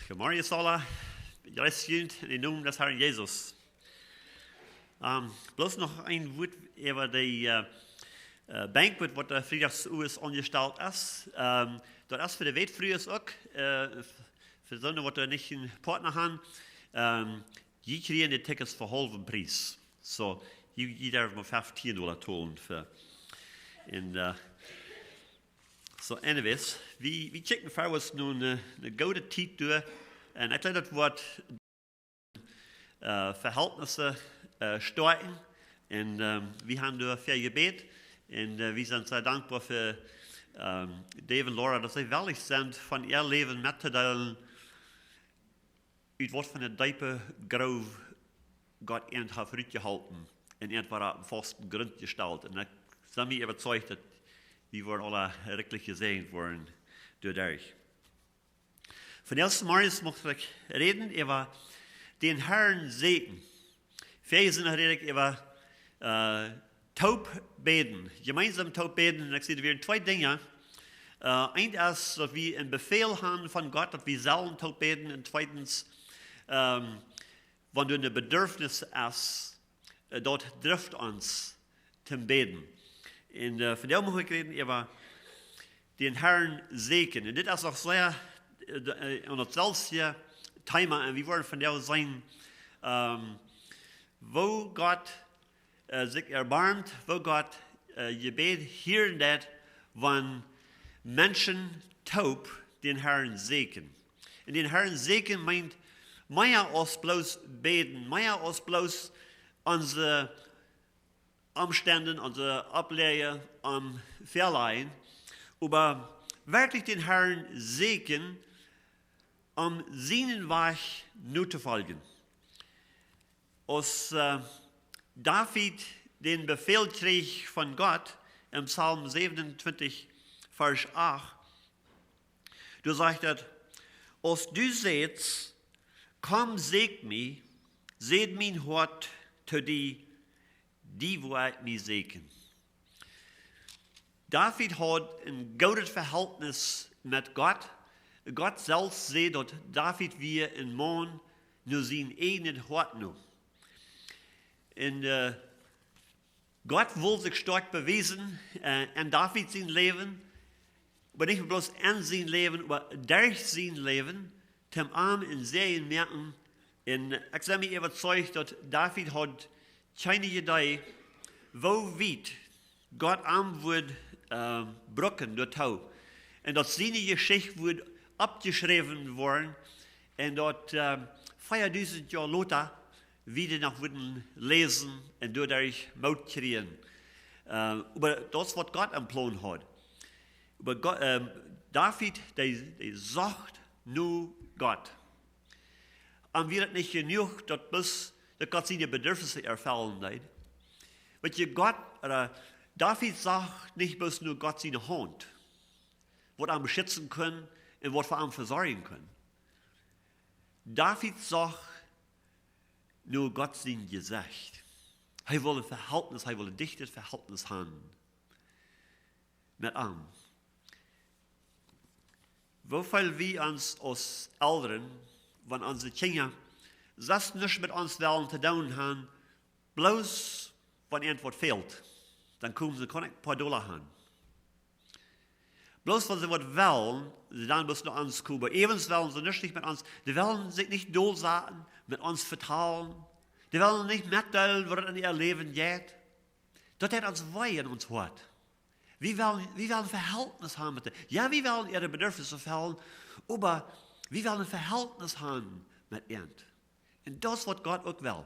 Goedemorgen Sala, Juristjent in de naam des Herrn Jesus. Bloß noch ein Wort über die Banquet, wat der Freitags ongesteld is. Dat is voor de weetvriers ook, voor zo'n wat er niet in partner hebben. Je krijgt de tickets voor halve prijs. So, je darf maar $15 tonen voor. En, so anyways, we checken voor was nu een goede tijd door. En ik denk dat wordt verhältnissen starten. En we gaan door veel gebed. En we zijn zeer dankbaar voor Dave en Laura, dat zij wellicht zijn van ihr leven met te delen. Uit wat van de diepe groof God eind heeft uitgehalten. En eind waar op vasten grond gesteld. En ik ben me overtuigd dat we worden alle redelijk gezegend worden door euch. Van eerste morgens mocht ik reden over den Herrn Segen. Veel zijn redelijk over taubbeden, gemeinsam taubbeden. En ik zie er weer twee dingen. Eén is dat we een bevel hebben van God, dat we zelf taubbeden. En tweitens, wanneer de bedürfnis is, dat drift ons te beden. En van jou mag ik reden over den Herrn Segen. En dit is ook zeer aan hetzelfde thema. En we worden van jou zijn, wo God zich erbarmt, wo God gebet hier en dat, wanneer mensen taub den Herrn Segen. En den Herrn Segen meint, meer als bloos beten, meer als bloos onze Umständen, onze Ablehren verleihen, aber wirklich den Herrn Segen, seinen Weg nu te folgen. Als David den Befehl kreeg von Gott im Psalm 27, Vers 8, du sagst, als du seht, komm, seg mich, seht mein Hort zu die wordt mij zegen. David had een gutes Verhältnis met God. God zelf zei dat David weer een man nu zijn eigen hart nu. En God wil zich sterk bewezen in David zijn leven, maar niet bloos in zijn leven, maar durch zijn leven, ten arm en zeeën merken. En ik ben me overtuigd dat David had keine Idee, wo weit Gott am wird brücken durch Tau. Und dass seine Geschichte wird abgeschrieben worden und dort 4000 Jahre later wieder noch würden lesen und dadurch Mut kriegen. Aber das, was Gott am Plan hat. Aber Gott, David, der sagt nur Gott. Und wir nicht genug, dass Gott seine Bedürfnisse erfüllen wird. Weil Gott, David sagt nicht bloß nur Gott seine Hand, was er beschützen kann und was er ihm versorgen kann. David sagt nur Gott sein Gesicht. Er will ein Verhältnis, er will ein dichtes Verhältnis haben mit ihm. Wofür wir uns als Eltern, wenn unsere Kinder das nicht mit uns wollen zu tun haben, bloß wenn irgendwas fehlt, dann kommen sie ein paar Dollar haben. Bloß wenn sie was wollen, dann müssen sie uns kommen. Evens wollen sie nicht mit uns, die wollen sich nicht durchsagen, mit uns vertrauen, die wollen nicht mitteilen, was in ihr Leben geht. Das hat uns weh in uns Hort. Wir wollen ein Verhältnis haben mit ihnen. Ja, wir wollen ihre Bedürfnisse erfüllen, aber wir wollen ein Verhältnis haben mit ihnen. Und das, was Gott auch will.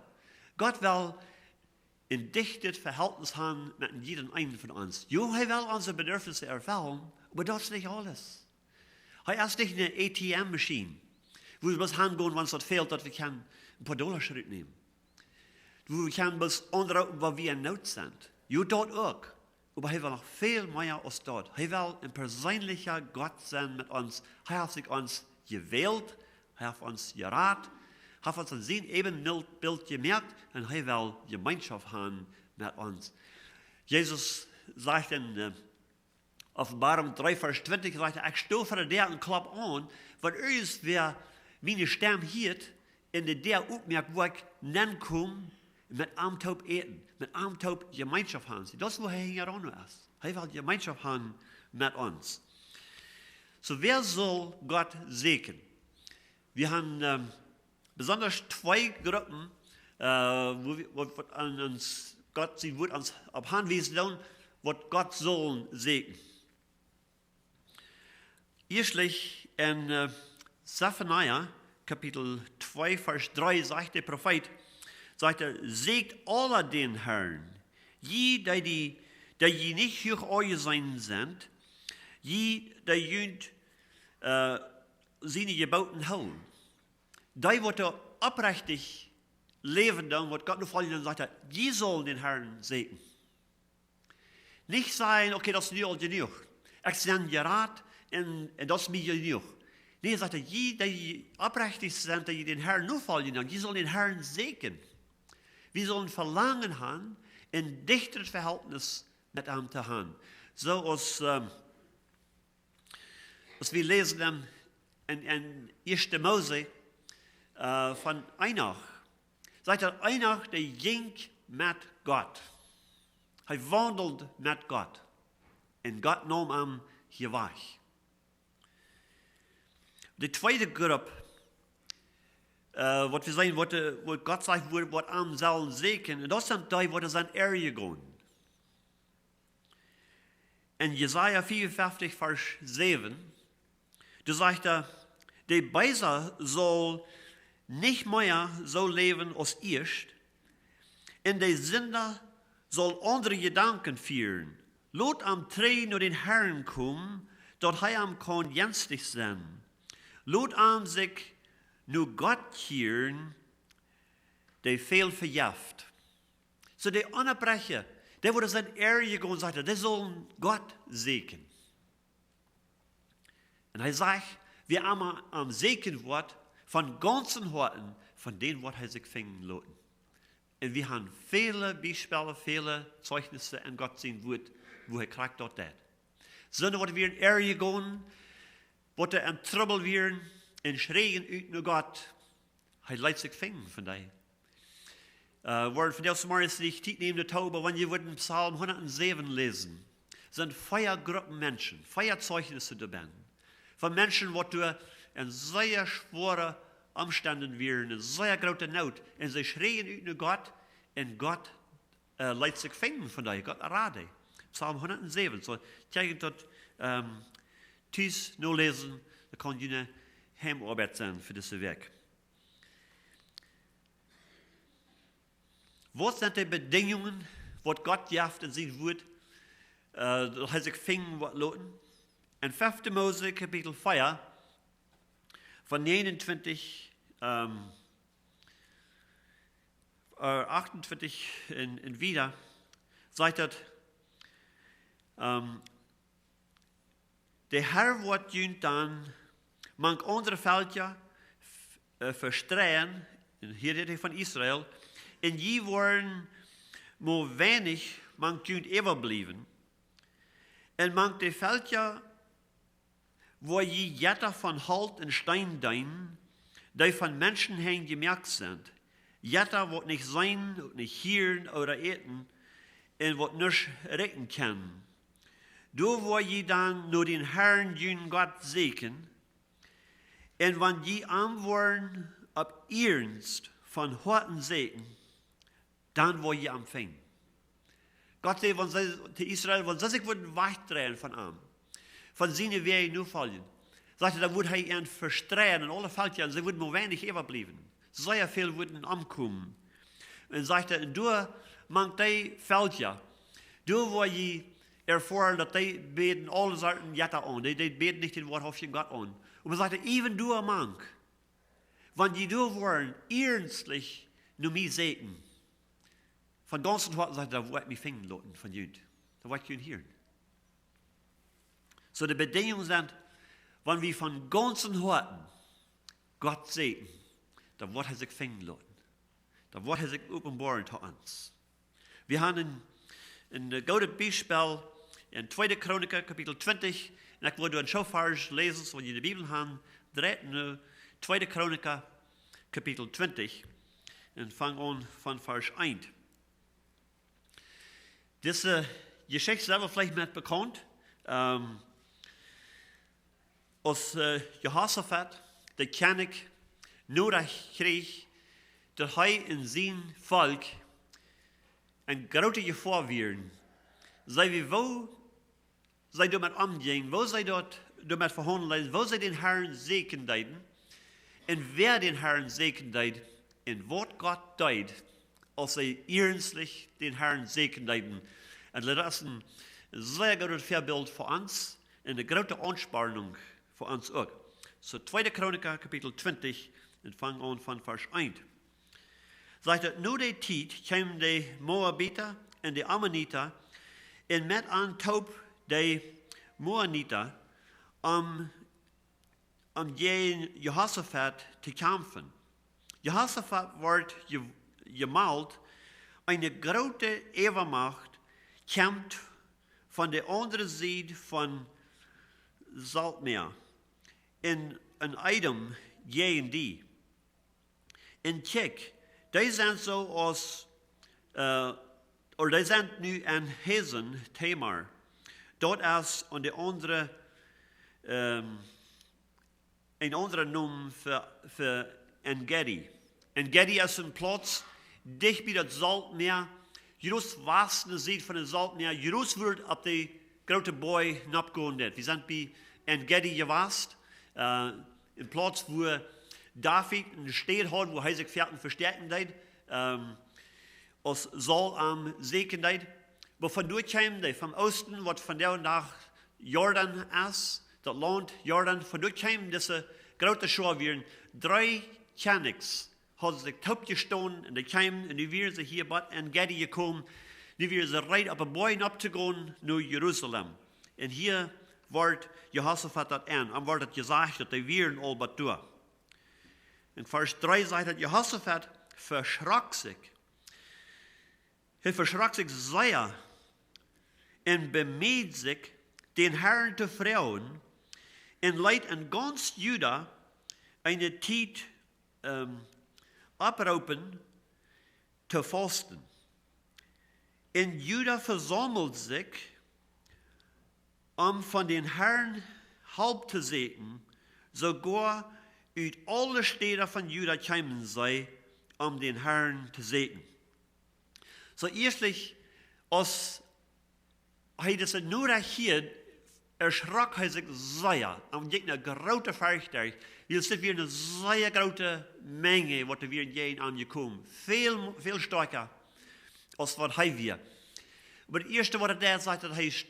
Gott will ein dichtes Verhältnis haben mit jedem einen von uns. Jo, er will unsere Bedürfnisse erfüllen, aber das ist nicht alles. Er ist nicht eine ATM-Maschine, wo wir bloß hingehen, wenn es dort fehlt, dass wir ein paar Dollar zurücknehmen. Wo wir können bloß anrufen, wo wir in Not sind. Jo, dort auch. Aber er will noch viel mehr als dort. Er will ein persönlicher Gott sein mit uns. Er hat sich uns gewählt, er hat uns geraten, hat uns an sein Ebenbild gemerkt und er will Gemeinschaft haben mit uns. Jesus sagt in Offenbarung 3, Vers 20, sagt er, ich stehe vor der Tür und klopfe an, wenn uns wer meine Stem hier in der opmerkt, wo ich nennen kom, mit Armtaub eten, mit Armtaub Gemeinschaft haben. Das ist, wo er hier auch noch ist. Er will Gemeinschaft haben mit uns. So, wer soll Gott segnen? Wir haben besonders zwei Gruppen, wo an uns Gott sie wird uns auf Handwiesen tun, was Gott soll segnen. Erstlich in Zephaniah, Kapitel 2, Vers 3, sagt der Prophet, seht alle den Herrn, die nicht hoch euch sein sind, die jünt seine Gebauten hauen. Die, wird aufrichtig leben, dann wird Gott nur fallen und sagt, die sollen den Herrn segnen. Nicht sagen, okay, das ist nicht all genug. Ich sende dir Rat und das ist mir genug. Nee, sagt er, die aufrichtig sind, die den Herrn nur fallen, die sollen den Herrn segnen. Wir sollen Verlangen haben, ein dichteres Verhältnis mit ihm zu haben. So als wir lesen in 1. Mose von Einach. Sagt er, Einach, der ging mit Gott. Er wandelt mit Gott. Und Gott nahm ihm hier weg. Die zweite Gruppe, was wir sehen, wo Gott sagt, was am sollen segnen, das sind die, die sind Ehre gehen. In Jesaja 54, Vers 7, da sagt er, der Beiser soll nicht mehr so leben als erst, und der Sünder soll andere Gedanken führen. Lot am Tree nur den Herrn kommen, dort er am kann jenstig sein. Lot am sich nur Gott kehren, der viel verjafft. So der Unterbrecher, der wurde sein Ehre gegangen und sagte, der soll Gott segnen. Und er sagt, wir haben am Segenwort von ganzen Worten, von dem, was er sich finden lassen. Und wir haben viele Beispiele, viele Zeugnisse in Gott sehen, wo er kriegt dort das. Sondern, was wir in Ehre gehen, was er in Trouble werden, in Schreien ut nur Gott, er lässt sich finden von dir. Worden von der Morgens nicht Zeit nehmen, der Taube, wenn wir würden Psalm 107 lesen, sind Feiergruppen Menschen, Feierzeugnisse dabei. Von Menschen, die durch in sehr schwere Umständen wären, in sehr große Not, und sie schreien ut nur Gott, und Gott lässt sich finden von dir, Gott errate. Psalm 107, so, ich dort Tisch nur lesen, da kann jene Heimarbeit sein für dieses Werk. Was sind die Bedingungen, was Gott jaft in sein Wort, dass sich finden, was loten? In 5. Mose, Kapitel 4, von 29, 28 in wieder, sagt er, der Herr wird jünt dann manch andere Völker verstreuen, hier redet er von Israel, und die wollen nur wenig manch jünt überblieben. Und manch die Völker, wo je jetter von Halt und Stein dein, die von Menschen hängen gemerkt sind, jetter wird nicht sein, nicht hören oder eten, und wird nicht retten kann. Du wo je dann nur den Herrn, jün Gott segnen, und wenn je antworten ab ernst von Horten segnen, dann wo je empfangen. Gott sagt, wenn sie zu Israel, wenn sie sich würden wegdrehen von ihm, von seinen Wegen nur fallen, sagt er, da würde er ihn verstreuen in alle Völker, und sie würden nur wenig überbleiben. Sehr viel würden umkommen. Und sagt er, du, man die Völker, du wo je erfahren, dass die beten alle Sorten Jetta an, die beten nicht den wahrhaftigen Gott an. Und man sagt, even du mank, wenn die du wollen, ernstlich nur mich segnen, von ganzen Worten sagt er, da wollt mich finden lassen von Jüd. Da wollt ich ihn hören. So die Bedingungen sind, wenn wir von ganzen Worten Gott segnen, dann wird er sich finden lassen. Dann wird er sich offenbaren zu uns. Wir haben ein gutes Beispiel in 2. Chroniker, Kapitel 20, und ich wollte einen Schofars lesen, wenn ihr die Bibel haben, 2. Chroniker, Kapitel 20, und fang an von Vers 1. Diese Geschichte selber vielleicht nicht bekannt. Als Jehoshaphat, der König, nodig kreeg, dat hij in zijn volk een grote gevaar werden. Zij wie wo zij door met omgaan, wo zij door met verhandelen, wo zij den Herrn zegen deiden, en wer den Herrn zegen deed, en wat God deed, als zij ernstlich den Herrn zegen deiden. En dat is een zeer groot voorbeeld voor ons, en een grote aansporing voor ons ook. So 2. Chroniker, Kapitel 20, en fang an van vers 1. Sagt het, nu de tijd kwamen de Moabiter en de Ammoniter en met aan Tob de Moabiter om Jehoshaphat te kämpfen. Jehoshaphat wordt gemalt, een grote Evermacht kämpft van de andere zijde van Saltmeer. In een item gegen die. En kijk, die zijn zo als, of die zijn nu aan Hezen, Tamar. Dat is aan de andere, een andere naam voor En-Gedi. En-Gedi is een plaats dicht bij het Saltmeer, juist westelijke zijde van het Saltmeer, juist wordt op de grote boy napgegaan. We zijn bij En-Gedi geweest. Een plaats waar David een stad had, waar hij zich versterken deed, als Saul am zeken deed. Maar vandoor kwam hij van oosten, wat vandaag naar Jordan is, dat land Jordan, vandoor kwam deze grote schouw weer. 3 Keniks hadden zich opgestaan en die kwamen en nu weer ze hier bij En-Gedi gekomen. Nu weer ze rijden op een boy op te gaan naar Jeruzalem. En hier wordt Jehoshaphat dat aan. En wordt het gezegd dat hij weer al wat doet. In vers 3 zegt dat Jehoshaphat verschrak zich. Hij verschrak zich zeer. En bemeed zich den Herrn te vertrouwen. En leidt in ganz Juda een tijd oproepen te vasten. En Juda verzamelt zich om van den Herrn hulp te zoeken, sogar uit alle steden van Juda kwamen zij om den Herrn te zoeken. So eerstlich, als hij deze nodig had, erschrak hij zich zeer. En ik een grote vliegtuig. Hier zit weer een zeer grote menge wat er weer in aangekomen. Veel sterker als wat hij weer. Maar het eerste wat hij zei,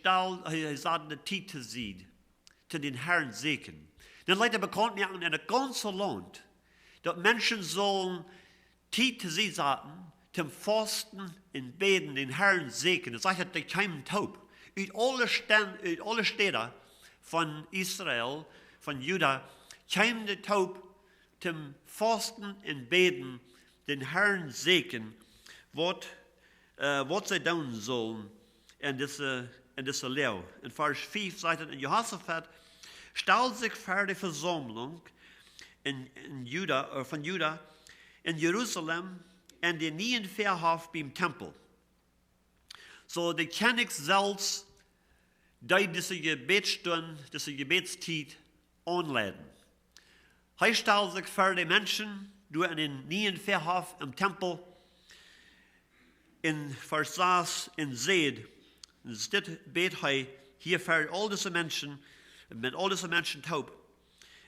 dat hij zat de tijd te zien, te den Herrn zeken. Dan leidt hij bekend maken in het ganze land, dat mensen zullen tijd te zien zaten, te vasten en beden, den Herrn zeken. Dat zegt dat de kwamen taub. Uit alle steden van Israël, van Juda, kwamen de taub te vasten en beden, den Herrn zeken, wat zij doen zullen in deze leeuw. In vers 5 zegt het, en Jehoshaphat stelt zich voor de verzameling van Juda in Jeruzalem en de Nierenveerhof bij de tempel. So de koning zelfs deed deze gebedstund, deze gebedstijd aanleiden. Hij stelt zich voor de mensen door in de Nierenveerhof im tempel. In vers 6 in zed, dus dit beet hij hier voor al deze mensen, met al deze mensen taub.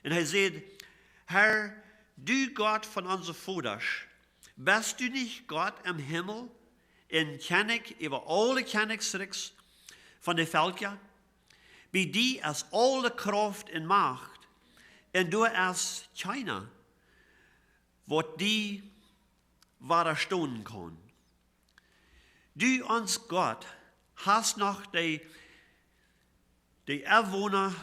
En hij zei, Herr, du Gott van onze vaders, bist du nicht Gott im Himmel, en König über alle Königsreichs van de Völker? Bij die is alle Kraft en Macht, en du is keiner, wat die widerstehen kann. Du, ons Gott, hast noch die Einwohner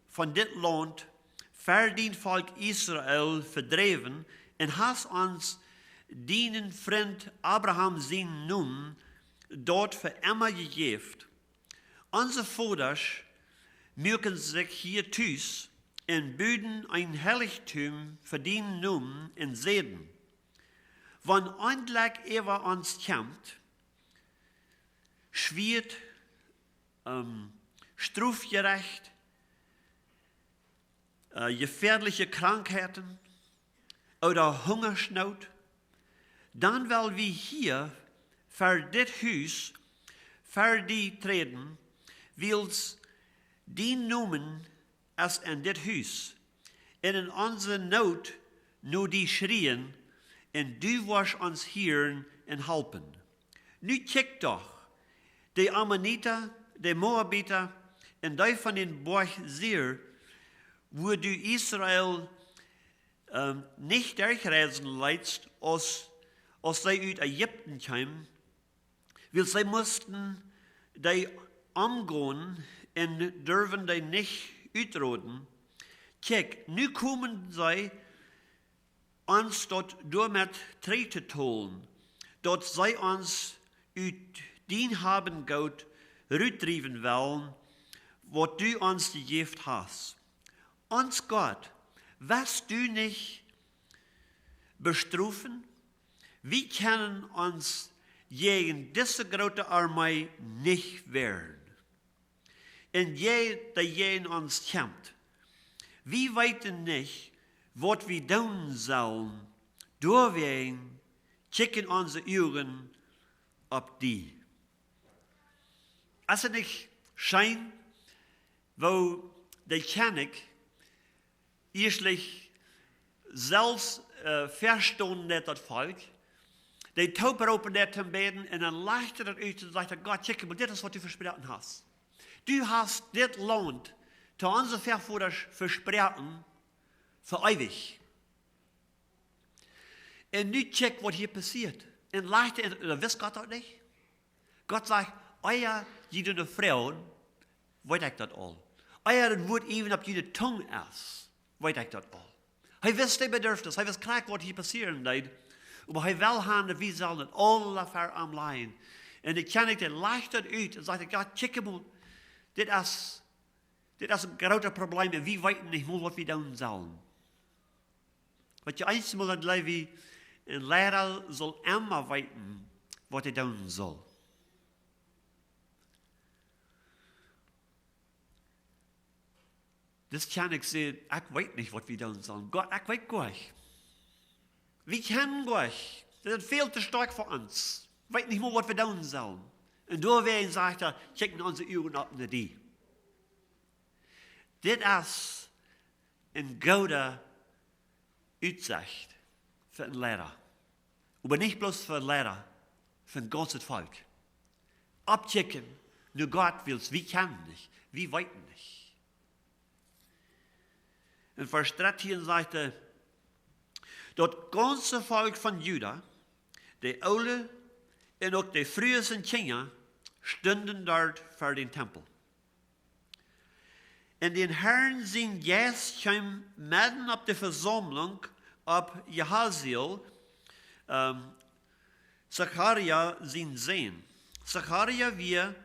von dit Land für den Volk Israel verdreven und hast uns deinen Freund Abraham sein Namen dort für immer gegeben. Unsere Vaters mögen sich hier thuis en Büden ein Heiligtum verdienen noemen en zeden. Wann eindelijk over ons komt, schwert, strafgerecht, gefährliche Krankheiten oder Hungersnot, dann will wir hier für dit Haus, für die treten, wils die noemen als in dit Haus. En in onze nood nu die schrien, en du wirst uns hören en helpen. Nu kijk doch, die Ammoniter, die Moabiter, en die van den Berg Seir, wo du Israel nicht durchreisen leidst, als sie uit Ägypten kamen, weil sie mussten die umgehen und dürfen die nicht uitroden. Kijk, nu komen sie uns dort damit treten tun, dort sie uns uit dien haben Gott rüttrieben wollen, was du uns gegeben hast. Uns Gott, wirst du nicht bestrafen? Wir können uns gegen diese große Armee nicht wehren. Und der gegen uns kämpft. Wir wissen nicht, was wir tun sollen. Deswegen kicken unsere Augen auf die. Als es nicht scheint, wo der König eerstlich zelfs verstonden net dat volk. Die topen open net te beden en dan lachte dat uit en zei: God, kijk, maar dit is wat u versproken hast. Du hast dit land te onze vervoerders versproken voor eeuwig. En nu kijk wat hier passiert. En lachte, en wist God dat niet? God zegt: euer jede vrouwen, weet ik dat al. Euer het woord even op jullie tong is. Weet ik dat al. Hij wist hij bedurft is. Hij wist graag wat hier passeren deed. Maar hij wil gaan dat we zullen het alle ver aanleiden. En ik kan het leicht uit. En zei: God, kijk maar. Dit is een groot probleem. En we weten niet meer wat we doen zullen. Wat je eens moet het leven. Een leraar zal immer weten wat hij doen zal. Dus kan ik zeggen: ik weet niet wat we doen zullen. God, ik weet goed. We kennen goed. Dat is veel te sterk voor ons. Ik weet niet meer wat we doen zullen. En doorheen zegt hij: checken onze ogen op naar die. Dit is een goede uitzicht voor een leraar. Maar niet bloos voor een leraar, voor een ganse volk. Opchecken, nu God wil, we kennen niet, we weten niet. In vers 13 zegt hij: dat ganze volk van Juda, de oude en ook de vroegste kinderen, stonden dort voor den tempel. En den Herrn zijn geest kwam midden op de verzameling op Jehaziel, Zacharia zijn zoon. Zacharia weer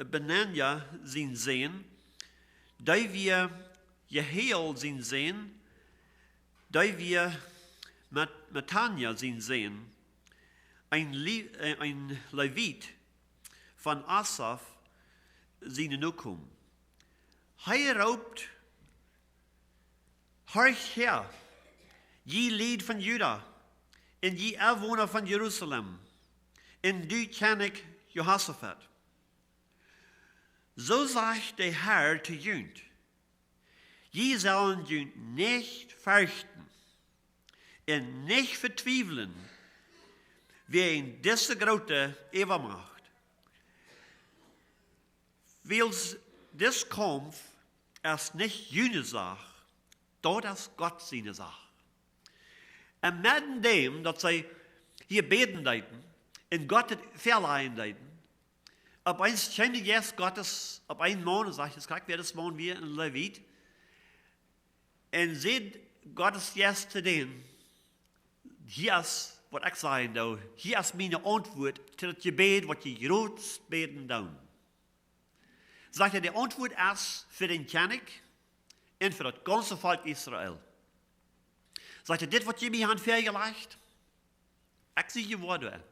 Benanja zijn zoon, die weer Jehiel zijn zoon, die weer Matanja zijn zoon, een Leviet van Asaf zijn nakomen. Hij roept: Horch her, je lied van Juda, en je inwoner van Jeruzalem, en du koning Jehoshaphat. Zo zegt de Herr te junt: je zullen junt niet fürchten, en niet vertwijfelen, wegen deze grote Übermacht. Wils dis Kampf ist nicht jene Sache, dort ist Gott seine Sache. Und mit dem, dass sie hier beten deuten, und Gott het verleihen deuten, ob eins scheint jetzt Gottes, ob ein Mann, sagt es gleich, wer das Mann wie ein Levit, und seht Gottes jetzt zu denen, hier ist, was ich sagen darf, hier ist meine Antwort zu das Gebet, was die groß beten tun. Sagt er, die Antwort ist für den König und für das ganze Volk Israel. Sagt er, dit wat je mij aan vergelegt, ik zie je woorden.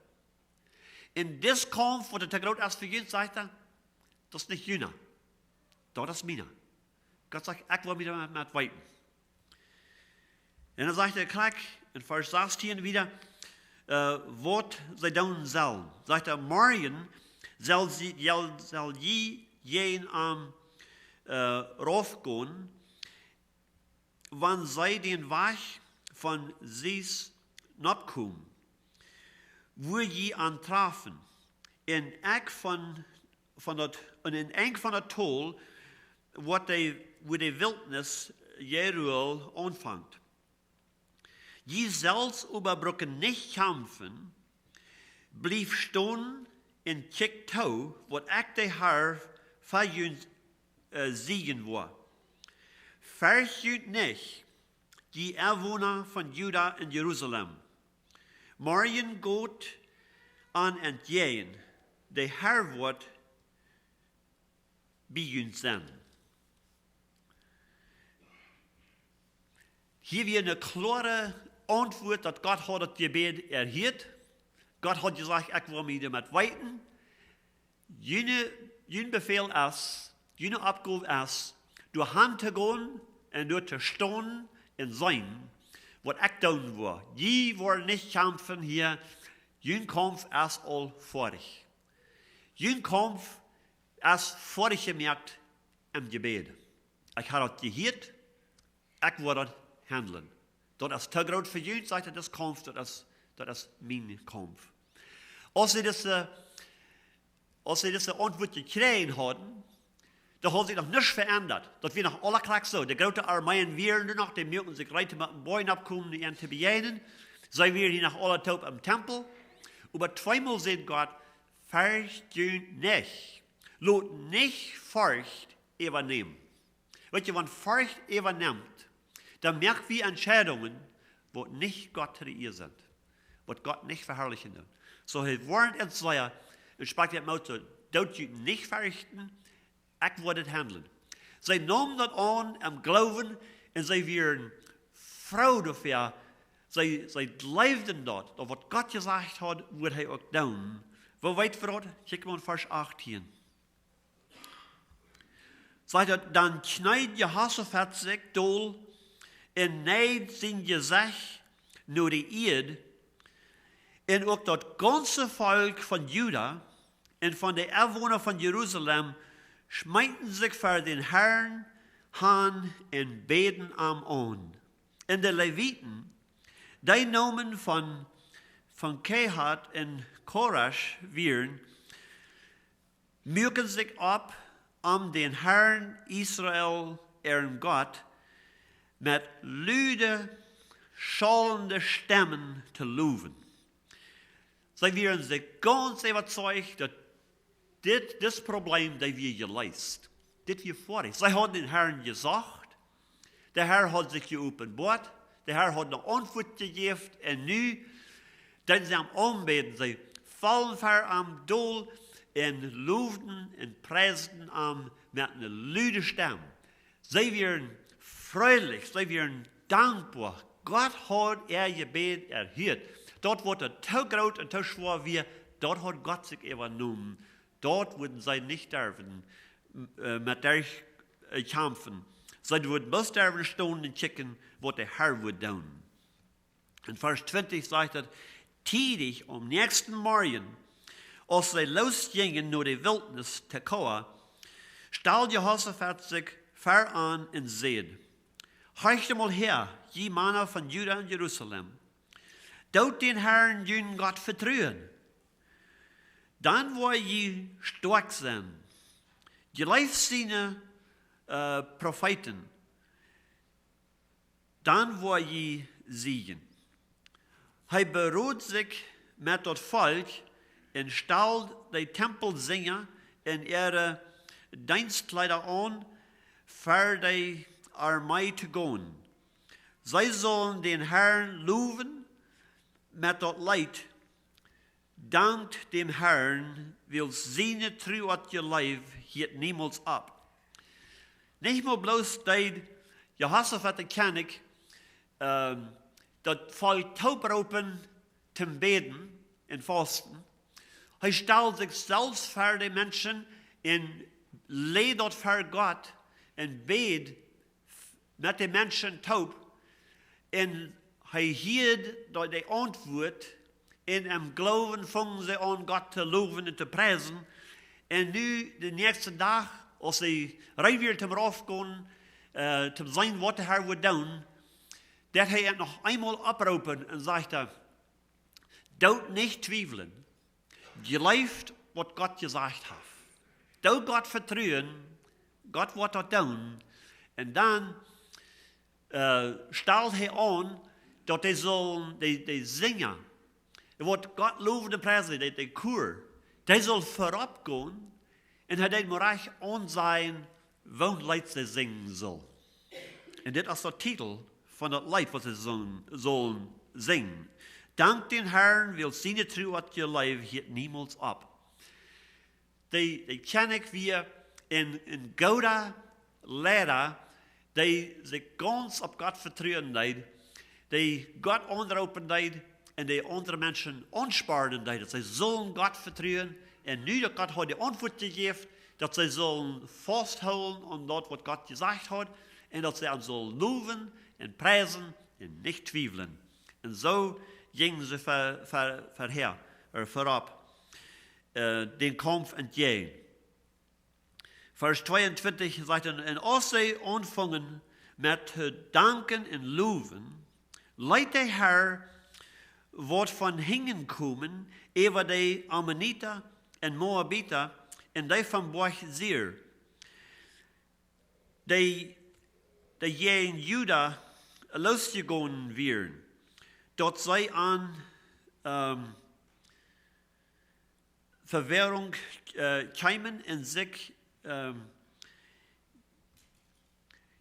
In dit kampf, wat het te groot is voor jullie, zegt er, dat is niet jullie, dat is mijne. God zegt, ik wil wieder met weten. En dan zegt hij, kijk, in vers 16 wieder, wat zij doen zullen. Zegt er, morgen zal je jeen aan raufgaan, wanneer zij den weg van Zees opkomen, wo je aan trafen, in elk van het tol, wo de wildnis Jeruel aanvangt. Je zelfs überbrücken nicht kämpfen, blieb stehen in kijk toe, wat ik de Herr voor jullie ziegen wil. Vergeet niet, die Einwohner von Juda en Jeruzalem. Morgen geht an entgegen, de Herr wird bij jullie zijn. Hier weer een klare antwoord dat God had het gebed erhielt. God hat gesagt, ich will mich damit weiten. Jene Befehl ist, jene Abgabe ist, durch Hand zu gehen und durch zu stehen und sein, was ich tun will. Je wollen nicht kämpfen hier, jene Kampf ist all vorig. Jene Kampf ist vorig gemerkt im Gebet. Ich habe das gehört, ich will das handeln. Das ist zu groß für jene, sagt er, das Kampf, das ist mein Kampf. Als sie diese Antwort gekriegt haben, da hat sich noch nichts verändert. Das wird noch alle Tag so. Die großen Armeen wären noch, die möchten sich reiten mit den Bäumen abkommen, die ihnen zu begegnen. Sie wären hier nach aller Taub am Tempel. Aber zweimal sagt Gott, fürchtet nicht. Lot nicht Furcht übernehmen. Wenn man Furcht übernimmt, dann merkt wir Entscheidungen, wo nicht Gott zu ihr sind. Wo Gott nicht verherrlichen will. So, hij warnt en zei, en sprak het uit, so, dat je niet verrichten, ik wil het handelen. Zij namen dat aan en geloven, en zij werden freude voor. Zij leefden dat wat God gezegd had, wil hij ook doen. Wat weet voor dat? Kijk maar in vers 18. Zij dat, dan knijdt Jehoshaphat zich dol, en neidt zijn gezicht naar de eerd, en ook dat ganze Volk van Juda en van de Einwohner van Jeruzalem schmeiten zich voor den Herrn aan en beten hem aan. En de Leviten, die namen van Kehat en Korash wieren, muiken zich op om den Herrn Israel, ihren Gott, met luide, schallende stemmen te loven. Zij waren zich ganz overtuigd dat dit probleem dat we geleist. Dit weer voor is. Zij hadden den Herrn gezegd. De Herr had zich geopenbaard. De Herr had een antwoord gegeven. En nu, dat ze hem aanbeden, zij vallen voor hem doel en loofden en prijsden hem met een luide stem. Zij waren vredig, zij waren dankbaar. God had gebed erhield. Dat wordt het te groot en te zwaar weer, dat had God zich übernommen. Dat würden zij niet durven met der kämpfen. Zij würden bloß durven staan en kijken wat de Herr würde doen. In vers 20 zegt het, tidig am nächsten Morgen, als zij losgingen naar de wildnis te Tekoa, stel Jehoshaphat zich ver aan en zeide, horcht mal her, je mannen van Juda en Jeruzalem, dood den Herrn jün Gott vertrauen. Dan wil je sterk zijn. Je leeft zijn profeten. Dan wil je siegen. Hij beroert zich met het volk en stelt de tempelzinger en ihre Dienstkleider aan voor de armee te gaan. Zij zullen den Herrn loven met dat leid. Dankt dem Herrn, wil zijn trouw uit je leven, hiet niemals op. Niet maar bloos dat Jehoshaphat ken ik, dat volk tauproepen te beden en vasten. Hij stelt zich zelfs voor de mensen en leidt dat voor God en beet met de mensen taub. En hij hield dat de antwoord en hem geloven vangen ze aan God te loven en te prijzen. En nu, de nächste dag, als ze rein weer te afgaan, te zijn wat hij wil doen, dat hij het nog eenmaal oproepen en zegt, dood niet twijfelen. Gelooft wat God gezegd heeft. Dood God vertrouwen, God wordt dat doen. En dan stelt hij aan dat hij zal de zingen. Wat God lovende prijzen, de koor. Die zal voorop gaan en hij deed maar echt aan zijn woonlied ze zingen zal. En dit is de titel van het lied wat ze zullen zingen. Dank den Herrn, wil zien trouw wat je leven hield niemals op. Die ken ik weer in Gouda leider, die zich ganz op God vertrouwen deed, die God onderopen deed en die andere mensen aanspaarden deed, dat zij zullen God vertrouwen en nu dat God had de antwoord gegeven, dat zij zullen vasthouden aan dat wat God gezegd had en dat zij hem zullen loven en prijzen en niet twijfelen. En zo gingen ze voorop den kampf entgegen. Vers 22 zegt, en als zij ontvangen met het danken en loven, leidt de Heer wat van hingen komen, over de Ammoniter en Moabiter en die van Boch Zeer. Die in Juda losgegaan werden, dat zij aan verwirrung kwamen en zich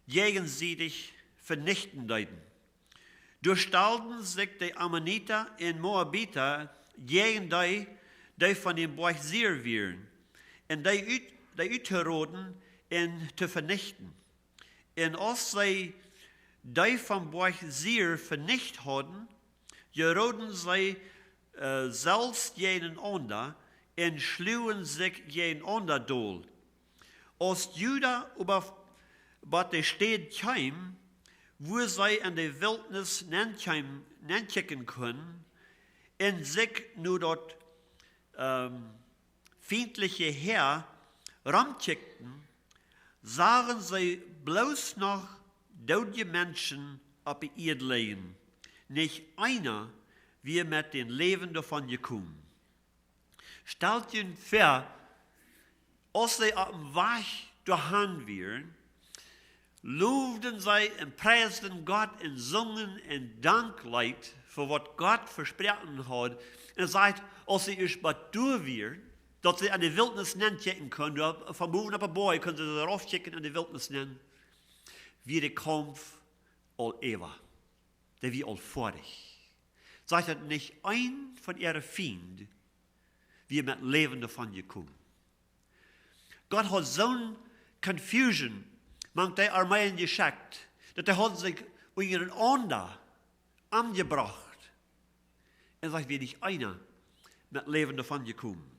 gegenseitig vernichten deuten. Durchstalten sich die Ammoniter en Moabiter gegen die van den Boch Zeer waren, en die uitgeroden en te vernichten. En als zij die van Boch Zeer vernicht hadden, geroden zij zelfs jeden ander en schluwen zich jeden ander dood. Als Juda über de stad kwam, wo zij in de wildnis nenkijken kunnen, en zich nu dat feindliche Heer ramkijkten, zagen zij bloos nog dode mensen op de aarde liggen. Niet einer wie met den Leben davon gekommen. Stellt je vor, als zij op dem Weg doorheen waren, loofden zij en prijsden God en zongen en danklied voor wat God versprochen had. En zei, als ze eens wat door waren, dat ze aan de wildnis nenkijken kunnen, van boven op een boy kunnen ze eraf kijken aan de wildnis nemen, wie de kampf al eeuwig, der wie al vorig. Sagt dat niet een van ihre vrienden, wie met leven davon gekomen. God had zo'n confusion mang die Armeen geschickt, dat hij had zich onder een ander aangebracht. En sagt, wie niet einer met leven davon gekomen.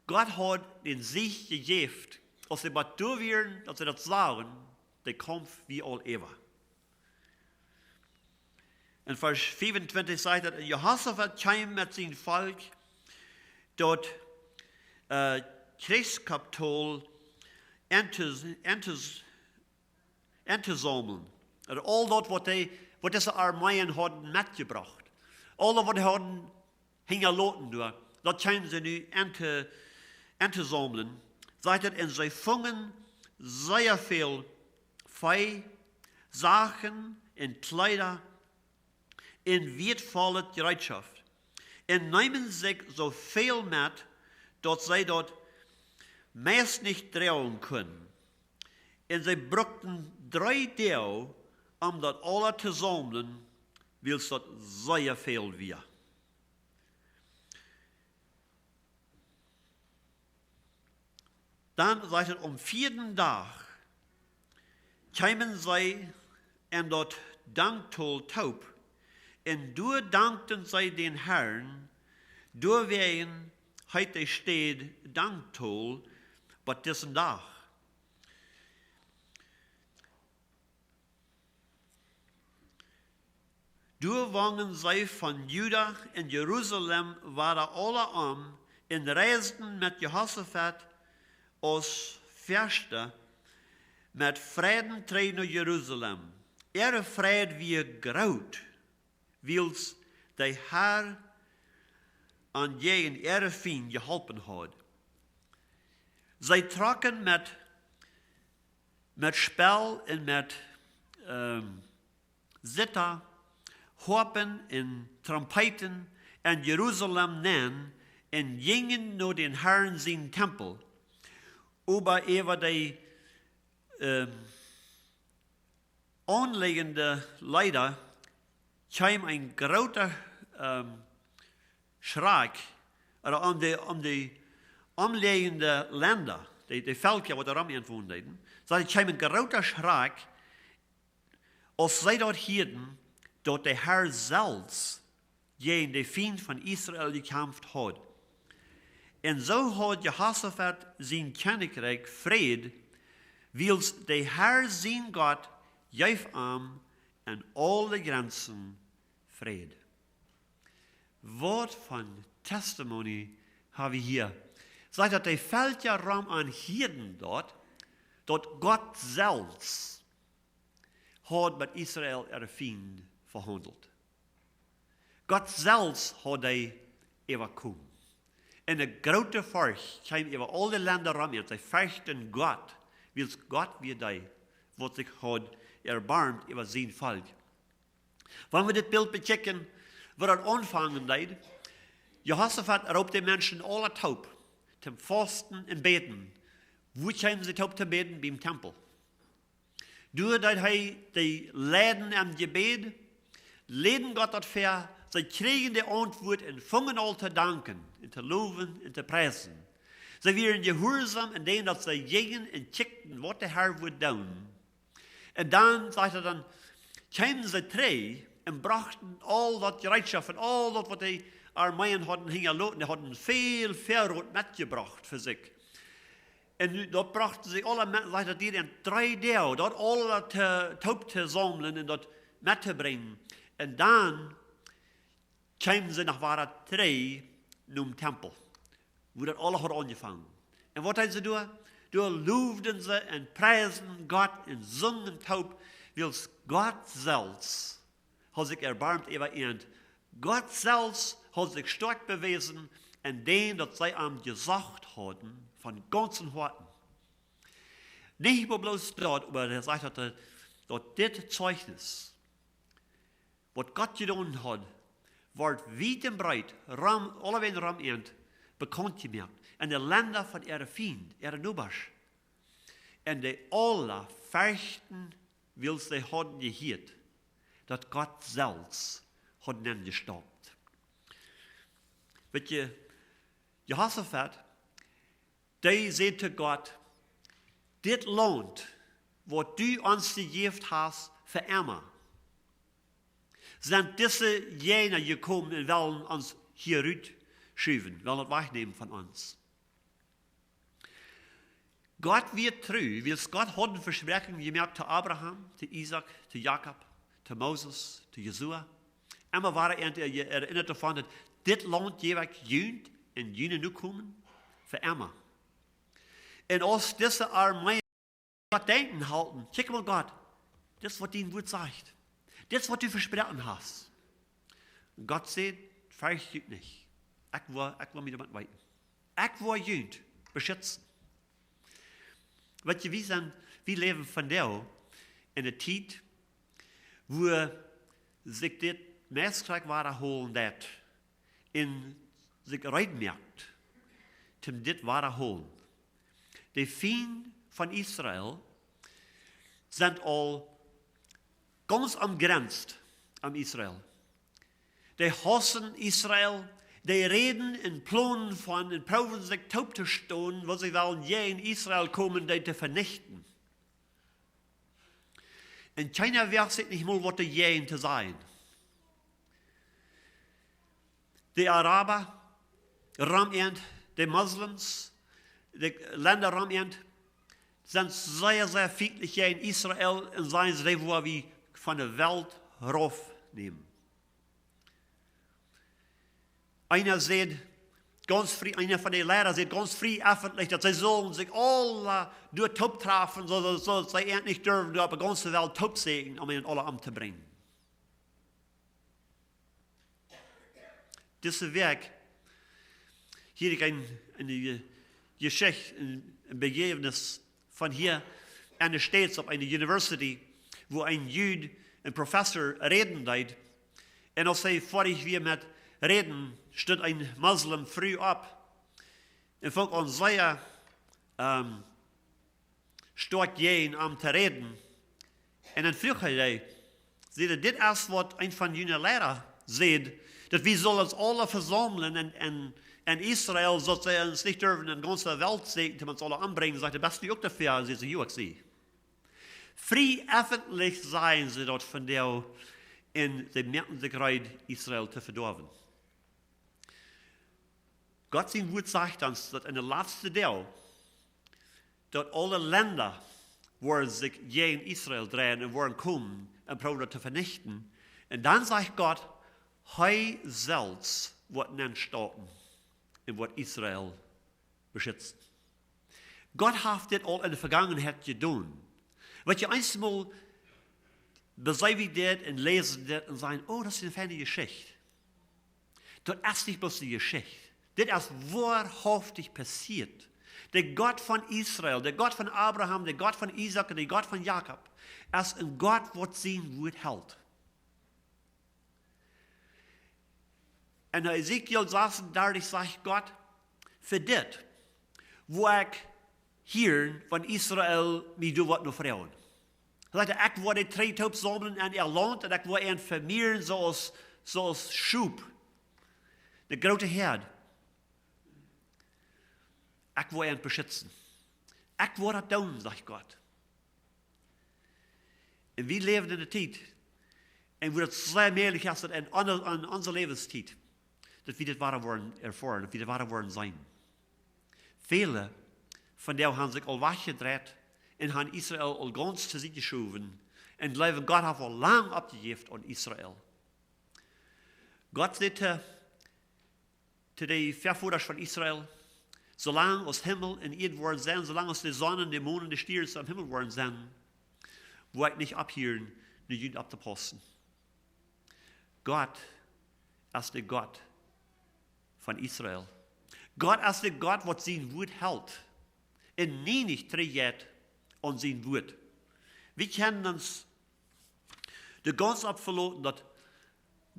God had den Sieg gegeven, als sie wat door waren, dat ze dat zagen, de kampf wie al eeuwig. In vers 25 zegt dat Jehoshaphat kwam met zijn volk dat Kriegskapital en te zamelen. Al dat wat deze armeeën hadden metgebracht. Al dat wat hadden hingen laten door. Dat kwamen ze nu en te zamelen. Zegt het, en zij vangen zeer veel vee, zaken en kleider in wertvolle gereedschap. En nemen zich zoveel met, dat zij dat meest niet dragen kunnen. En zij brukten 3 dagen om dat alle te zamelen, wils dat zeer veel weer. Dan zegt het, om 4 dag kämen zij en dat danktol taub, en door dankten zij den Herrn, door wegen heit de steed danktol, wat dessen dag. Doorwangen zij van Juda en Jeruzalem waren alle om en reisden met Jehoshaphat als verste met vreden terug naar Jeruzalem. Vrede wie groot, wils de Heer aan jegen fien geholpen had. Zij trokken met spel en met zither, harpen en trompeten en Jeruzalem nen en gingen naar den Herrn zijn tempel. Over de aanliggende Leider kwam een grote schrik om de omliggende landen, de volken wat erom woonden. So kwam een grote schrik als zij dat hielden, dat de Heer zelfs tegen de vriend van Israël gekämpft had. En zo had Jehoshaphat zijn koninkrijk vrede, wils de Heer zijn God geeft hem en alle grenzen vrede. Wat van testimony hebben we hier? Zegt dat de veldje ram aan hielden dat God zelfs had met Israël vriend verhandeld. God zelfs had hij overkomen. En de grote volk kwam over alle landen ram en zij vechten God, wils God weer die, wat zich had erbarmt over zijn volk. Wanneer we dit beeld bekijken, wat het aanvangen deed, Jehoshaphat roept de mensen alle taub, te vasten en beten. Hoe kwamen ze taub te beten? Bij de tempel. Doordat hij de leiden en gebed, leiden God dat ver, zij kregen de antwoord en vangen al te danken, en te loven en te prijzen. Zij waren gehoorzaam en deden dat zij gingen en checkten wat de Heer would doen. En dan, zegt hij dan, kwamen ze terug en brachten al dat gereedschap en al dat wat de armeeën hadden hingen loten. Die hadden veel verrood metgebracht voor zich. En nu, dat brachten ze alle met, zegt dat hier in 3 dagen, dat al dat taub te zamelen en dat met te brengen. En dan kwamen ze nog waren 3 naar de tempel, waar dat alle hadden aangevangen. En wat hadden ze doen? Door loofden ze en prijzen God en zongen taub, wils God zelfs had zich erbarmt over eind. God zelfs had zich sterk bewezen en den dat zij hem gezegd hadden van ganzen harten. Niet maar bloos dat, maar hij zegt dat dit zeugnis, wat God gedaan had, wordt wijd en breed, allebei ram eind, bekend gemaakt. En de landen van ihre vriend, ihre nubers. En de alle vechten, wil ze hadden geheerd, dat God zelfs had hen gestopt. Weet je, Jehoshaphat, die zei te God, dit land, wat du ons gegeven hast, voor Emma. Zijn deze jenen gekomen en willen ons hieruit schuiven, willen het wegnemen van ons. God wird treu, weil Gott hat ein Versprechen gemacht zu Abraham, zu Isaac, zu Jakob, zu Moses, zu Jesua. Immer war erinnert davon, dass dit Land jeweils jünt en jene nu komen, für immer. En als diese Armee Gott denken halten, check mal Gott, das ist, was dein Wort sagt. Das ist, was du versprochen hast. Und Gott sagt, fürcht dich nicht. Ich will mit jemand weiten. Ich will jünt beschützen. Weet je, wie leven vandaag in een tijd waar zich dit meestelijk waren holen dat en zich uitmerkt om dit waren holen. De vrienden van Israël zijn al ganz omgrenzt aan Israël. Die hassen Israël. Die reden en plannen van en probeeren zich taub te stoten, wat ze wel je in Israël komen, die te vernichten. Und keiner weiß nicht mal, was der Jähen zu sein. Die Araber, Ramend, die Moslems, die Länder Ramend, sind sehr, sehr friedlich in Israel und seien sie, wo wir von der Welt raufnehmen. Einer von den Lehrern sagt ganz frei öffentlich, dass sie sollen sich alle durch Top treffen, so sie endlich dürfen, durch die ganze Welt Top sehen, um ihnen alle umzubringen. Dieser Weg, hier ist eine Geschichte, ein Begebennis von hier, einer Stadt auf einer University, wo ein Jude, ein Professor, reden deed. Und als er vorher wir mit reden, steht ein Muslim früh ab und fängt an sehr stark gehen, zu reden. Und dann fragt er, seht ihr, das ist, was ein von jungen Lehrern sagt, dass wir sollen uns alle versammeln in Israel, so dass sie uns nicht dürfen in der ganzen Welt sehen, die uns alle anbringen, sagt, der beste auch dafür, sie sagen, ja, sie. Frei öffentlich seien sie dort von der in der Märtensigkeit Israel zu verdorben. Gott sein Wort sagt uns, dass in der letzten Teil, dass alle Länder, wo sich gegen Israel drehen und wollen kommen, um probieren zu vernichten. Und dann sagt Gott, Hij selbst wird nicht starten und wird Israel beschützen. Gott hat das all in der Vergangenheit getan. Wat je einmal beseitigt das und lesen das und sagen, oh, das ist eine feine Geschichte. Das ist nicht bloß die Geschichte. Das ist wahrhaftig passiert. Der Gott von Israel, der Gott von Abraham, der Gott von Isaac und der Gott von Jakob, ist ein Gott, der sein Wort hält. Und Ezekiel saß da, ich sage Gott, für das, wo ich hier von Israel mich du wat noch verhauen. Er sagte, ich werde drei Taub sammeln und Land und ich werde ihn vermehren, so als Schub. Der große Herd. Ich werde ihn beschützen. Ich werde das tun, sagt Gott. Und wir leben in der Zeit, und wo das sehr möglich ist, in unserer Lebenszeit, dass wir das wahr worden erfahren, dass wir das wahr worden sein. Viele von denen haben sich al weggedreht und haben Israel al ganz zu sich geschoben und leben Gott hat al lang abgegeben an Israel. Gott sagte zu den Verführern von Israel, solange das Himmel in Erde worden sein, solange die Sonne, die Mond und die Sterne am Himmel worden sein, wo ich nicht abhören, die Juden abzupassen. Gott ist der Gott von Israel. Gott ist der Gott, der sein Wort hält. Und nie nicht trägt an sein Wort. Wir können uns de ganz abverloten, dass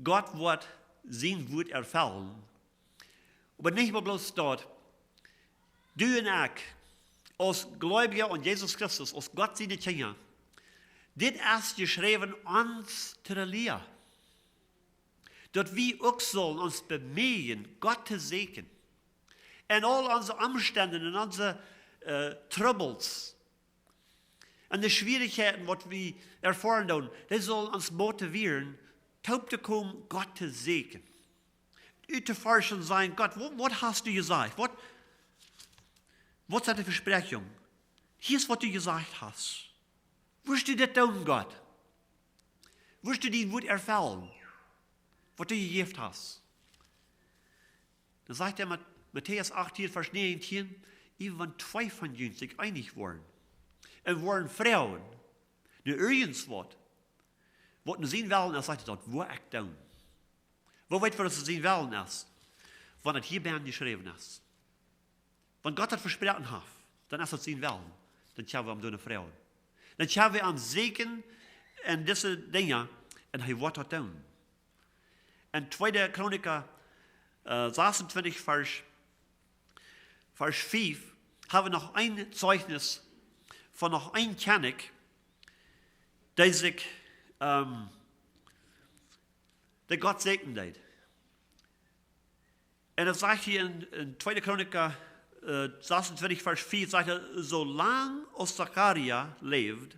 Gott wird sein Wort erfüllen. Aber nicht mal bloß dort. Du und ich, als Gläubiger an Jesus Christus, als Gott seine Kinder, das ist geschrieben uns zu der Lehre. Dass wir auch sollen uns bemühen, Gott zu segnen. In all unsere Umstände, in unsere Troubles, und die Schwierigkeiten, die wir erfahren tun, die sollen uns motivieren, taub zu kommen, Gott zu segnen. Zu forschen sein, Gott, was hast du gesagt? Was ist die Versprechung? Hier ist, was du gesagt hast. Wirst du das tun, Gott? Wirst du dein Wort erfüllen, was du gegeben hast? Dann sagt er Matthäus 18, Vers 19, even wenn zwei von ihnen sich einig waren, und waren Frauen, die irgendwas, was sie sehen wollen, er sagt dort, wo ich tun? Wo weit wir das sehen wollen ist, wenn es hier bei uns geschrieben ist. Wenn Gott das versprochen hat, dann ist es sehen wollen, dann schauen wir um eine Frau. Dann schauen wir an Segen und diese Dinge, und er wird das tun. In 2. Chroniker 26, Vers 5, haben wir noch ein Zeugnis von noch ein König, der sich, der Gott segnen wird. Und er sagt hier in 2. Chroniker 26, Vers 4, sagt er, solange Zacharia lebt,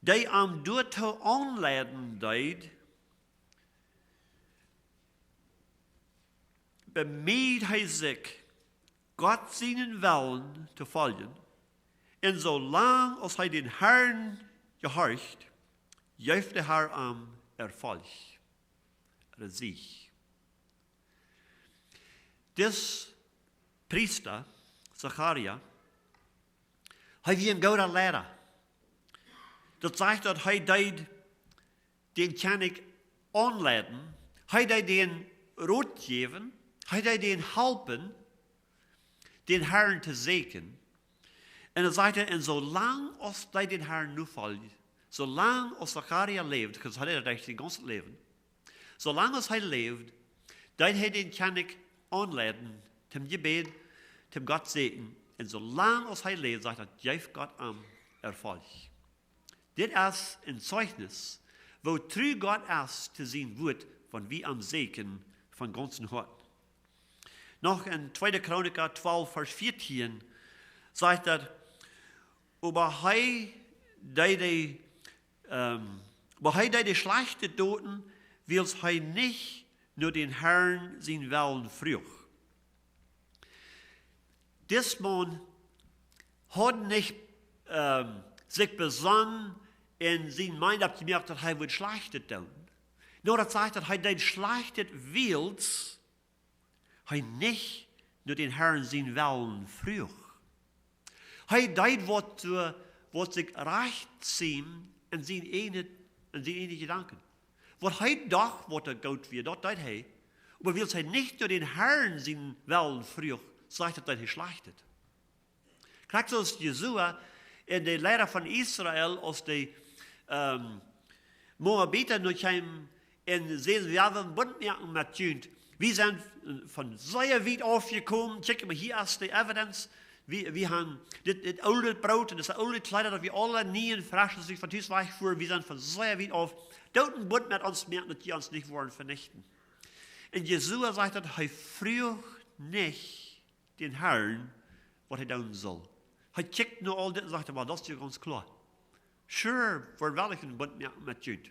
die am daartoe aanleiden deed, bemüht hij zich Gott seinen Willen te volgen. En zolang als hij den Herrn gehorcht, juicht de Herr am Erfolg. Sieg. Des priester, Zacharia, hij was een goede leraar. Dat zegt dat hij deed den kan ik aanleiden. Hij deed den rood geven. Hij deed den helpen, den Herrn te zeken. En dan zegt hij, en zolang als hij den Herrn nu volgt, zolang als Zacharia leeft, want hij had echt zijn ganze leven, zolang als hij leeft, dat hij den kan ik aanleiden, tem gebed, tem God zeken. En zolang als hij leeft, zegt hij, geeft God am Erfolg. Dit is een zeugnis, wo true God is te zien wordt van wie am zeken van ganzen hart. Nog in 2. Chroniker 12, vers 14, sagt dat, aber hij die schlechte doten, wil hij niet nur den Herrn zijn Willen vroeg. Dis man hat nicht sich besonnen in zijn mind abgemerkt dat hij wordt schlechtet doen. Nur dat sagt dat hij den schlechtet wilt, hij niet nur den Herrn zijn Willen vroeg. Hij deed wat zich recht zien en zijn ene gedanken. Wat hij dacht, wat er goed weer, dat deed hij. Maar wil hij niet door den Herrn zijn Willen vroeg, zegt dat hij schlechtet. Kijk zoals Jezua en de leider van Israël, als de Moabiter nog hem en ze werden bondmerken met junt. We zijn van zeer weit afgekomen. Kijk maar, hier is de evidence. We hebben dit oude brood en dit oude kleider dat we alle nieuwe fraschen zich van thuis wegvoeren. We zijn van zeer weit af. Douten bond met ons merken dat die ons niet worden vernichten. En Jezua zegt dat hij vroeg niet den Herrn wat hij doen zal. Hij kijkt naar al dit en zegt, maar dat is je ganz klaar. Sure, voor welke bond merken met junt.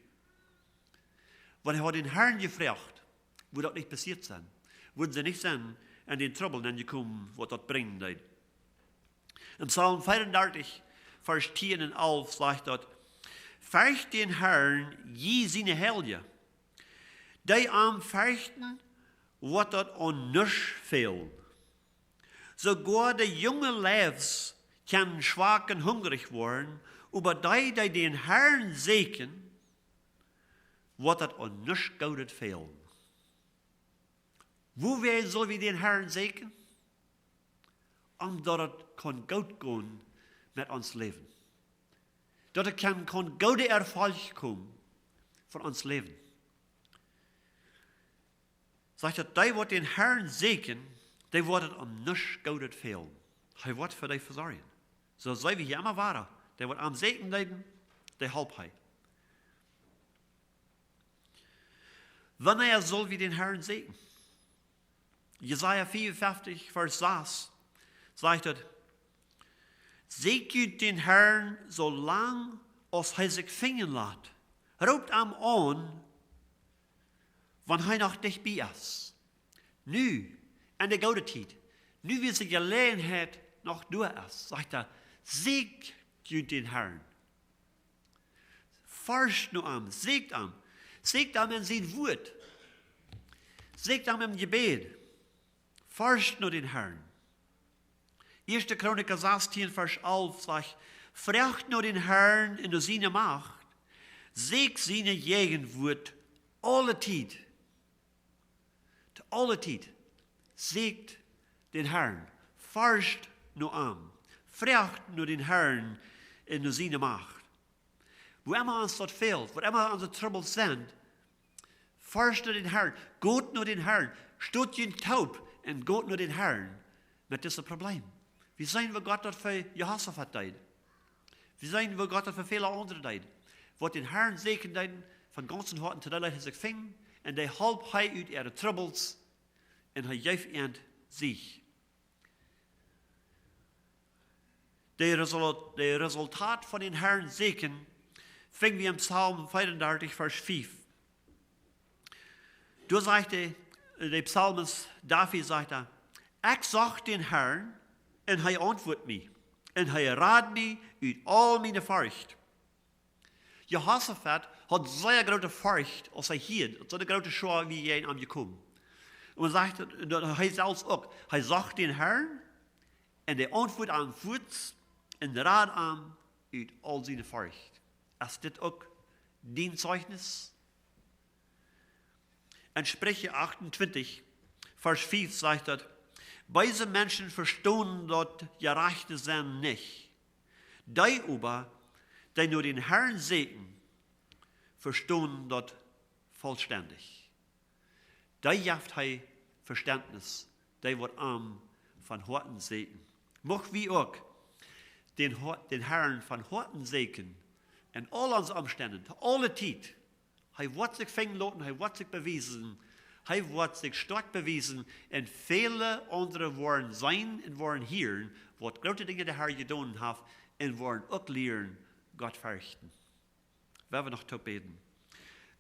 Want hij had den Herrn gevraagd, wo dat niet passiert zijn. Würden sie nicht sein in den Trouble, dann gekommen, was das bringen deed. In Psalm 34, Vers 10 und 11 sagt dort, fürcht den Herrn, je seine Helge. Die am fürchten, wat dat an nisch fehlt. Sogar de junge Leves kann schwach und hungrig worden, aber die den Herrn seken, wat dat an nisch goudet fehlt. Wo soll wir den Herrn seken? Omdat het kan goed gaan met ons leven. Dat het kan goede Erfolg komen voor ons leven. Zegt dat die wat den Herrn seken, die wordt het om niets goeds veel. Hij wordt voor die verzorgen. Zo zijn we hier immer waren. Die wordt am seken leiden, die helpt hij. Wanneer soll wir den Herrn seken? Jesaja 54, Vers 6 sagt het, seek den Herrn zolang als hij zich vinden laat. Roept hem aan, wanneer hij nog dichtbij is. Nu, in de goede tijd, nu wie zijn gelegenheid nog door is, zegt hij, seek den Herrn. Forscht nu aan, seekt hem in zijn woord. Seekt hem in gebed. Forscht nur den Herrn. 1. Chroniker 16, Vers 11 sagt, vraagt nur den Herrn in seine Macht, seek seine Gegenwart alle Tijd. Te alle Tijd. Seekt den Herrn. Forscht nur an. Vraagt nur den Herrn in seine Macht. Wo immer uns das fehlt, wo immer unsere Troubles sind, forscht nur den Herrn. Geht nur den Herrn. Steht ihn taub. En gaat naar den Herrn met deze probleem. We zijn we God dat voor Jehoshaphat deed. We zijn we God dat voor vele anderen deed. Wat den Herrn zegen deed van ganzen harten terwijl hij zich ving. En hij helpt hij uit ihre troubles. En hij geeft ihnen zich. De resultaat van den Herrn zegen fingen wir im Psalm 35, Vers 5. Du sagte, der Psalmist David sagte, ich sag den Herrn, und er antwortet mich, und er rät mich uit all meine Furcht. Jehoshaphat hat sehr große Furcht, als er hier, so eine große Schau wie er angekommen. Und er sagt, er selbst auch, er sagt den Herrn, und er antwortet an Fuß, und rät an uit all seine Furcht. Ist das auch dein Zeugnis? In Sprüche 28, Vers 5 sagt er, weise Menschen verstehen dort Gerechte sein nicht. Die aber, die nur den Herrn segnen, verstehen dort vollständig. Die haft hei Verständnis, die wird arm von Horten segnen. Mocht wie auch den Herrn von Horten segnen, in all unseren Umständen, alle Zeit. Er wird sich finden lassen, er wird sich bewiesen, er wird sich stark bewiesen, und viele andere wollen sein und wollen hören, was große Dinge der Herr getan hat, und wollen auch lernen, Gott fürchten. Werden wir noch beten.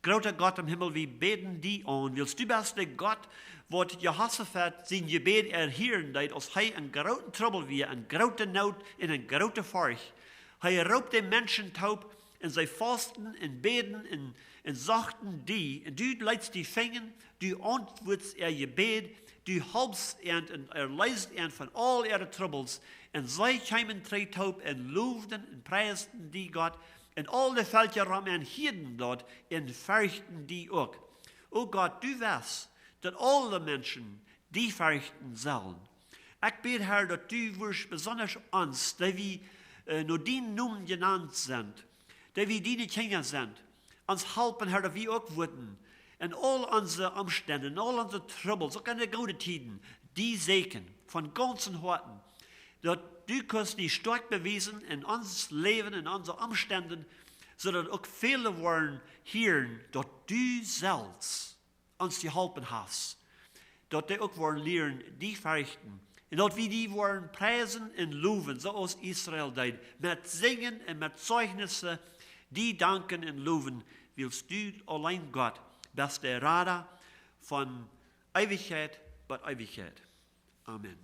Großer Gott im Himmel, wir beten die an. Willst du bist der Gott, wo Jehoshaphat sein Gebet erhören deut, als er in großen Trouble wie, in großer Not, in ein großer Furcht. Er raubt den Menschen taub, und sie fasten und beten und sagten die, und du leitst die Fingen, du antwortest ihr Gebet, du halbst und leist von all ihre Troubles, und sie kamen drei taub und lobten und preisten die Gott, und all die Völker rum und hielten dort und fürchten die auch. O Gott, du weißt, dass alle Menschen die fürchten sollen. Ich bete, Herr, dass du wirst besonders uns, die wir nur die Namen genannt sind, die wir deine Kinder sind, uns helfen, Herr, dass wir auch wurden, in all unsere Umstände, in all unsere Troubles, auch in den guten Zeiten, die Segen von ganzen Herzen, dass du kannst die stark beweisen in uns Leben, in unseren Umständen, sodass auch viele wollen hören, dass du selbst uns die helfen hast, dass die auch wollen lernen, die fürchten, und dass wir die wollen preisen und loben, so als Israel deed, mit Singen und mit Zeugnissen, die danken und loben, willst du allein Gott, bist der Rader von Ewigkeit bis Ewigkeit. Amen.